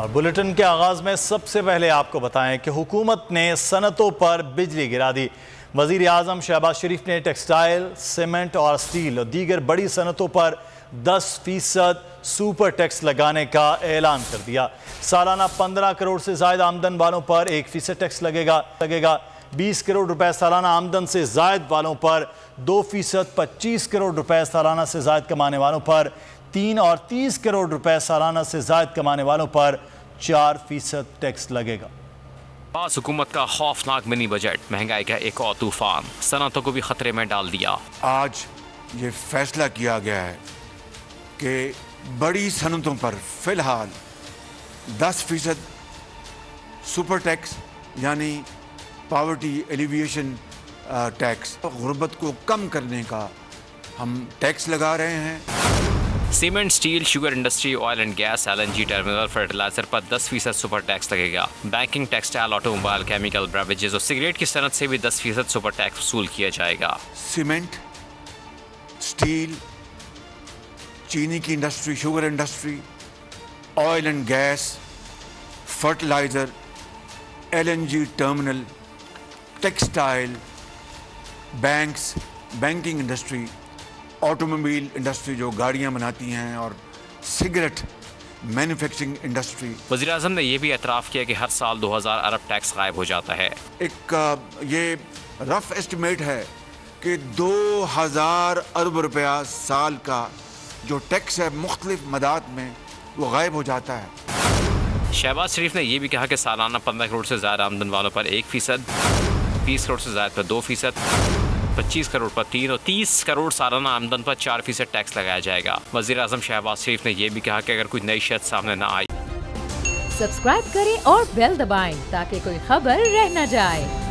और बुलेटिन के आगाज में सबसे पहले आपको बताएं कि हुकूमत ने सनतों पर बिजली गिरा दी। वजीर आजम शहबाज शरीफ ने टेक्सटाइल, सीमेंट और स्टील और दीगर बड़ी सनतों पर 10% सुपर टैक्स लगाने का ऐलान कर दिया। सालाना 15 करोड़ से ज्यादा आमदन वालों पर 1% टैक्स लगेगा। 20 करोड़ रुपए सालाना आमदन से जायद वालों पर 2%, 25 करोड़ रुपए सालाना से जायद कमाने वालों पर 3 और 30 करोड़ रुपए सालाना से जायद कमाने वालों पर 4% टैक्स लगेगा। पास हुकूमत का खौफनाक मिनी बजट, महंगाई का एक और तूफान सनतों को भी खतरे में डाल दिया। आज ये फैसला किया गया है कि बड़ी सनतों पर फिलहाल 10% सुपर टैक्स यानी पॉवर्टी एलिविएशन टैक्स, गुर्बत को कम करने का हम टैक्स लगा रहे हैं। Cement, steel, sugar industry, oil and gas, LNG terminal, fertiliser पर 10% सुपर टैक्स लगेगा। Banking, textile, automobile, chemical, beverages और सिगरेट की सनत से भी 10% सुपर टैक्स वसूल किया जाएगा। सीमेंट, स्टील, चीनी की industry, sugar industry, oil and gas, fertiliser, LNG terminal, textile, banks, banking industry, automobile industry जो गाड़ियां बनाती हैं, और सिगरेट मैन्युफैक्चरिंग इंडस्ट्री। वज़ीर आज़म ने यह भी एतराफ़ किया कि हर साल 2000 अरब टैक्स गायब हो जाता है। एक ये रफ एस्टिमेट है कि 2000 अरब रुपया साल का जो टैक्स है मुख्तलिफ मदाद में वो गायब हो जाता है। शहबाज शरीफ ने यह भी कहा कि सालाना 15 करोड़ से ज़्यादा आमदन वालों पर 1%, 20 करोड़ से ज़्यादा पर 2%, 25 करोड़ पर 3 और 30 करोड़ सालाना आमदन पर 4% टैक्स लगाया जाएगा। वज़ीर आज़म शहबाज शरीफ ने यह भी कहा कि अगर कोई नई शर्त सामने न आई, सब्सक्राइब करें और बेल दबाएं ताकि कोई खबर रह न जाए।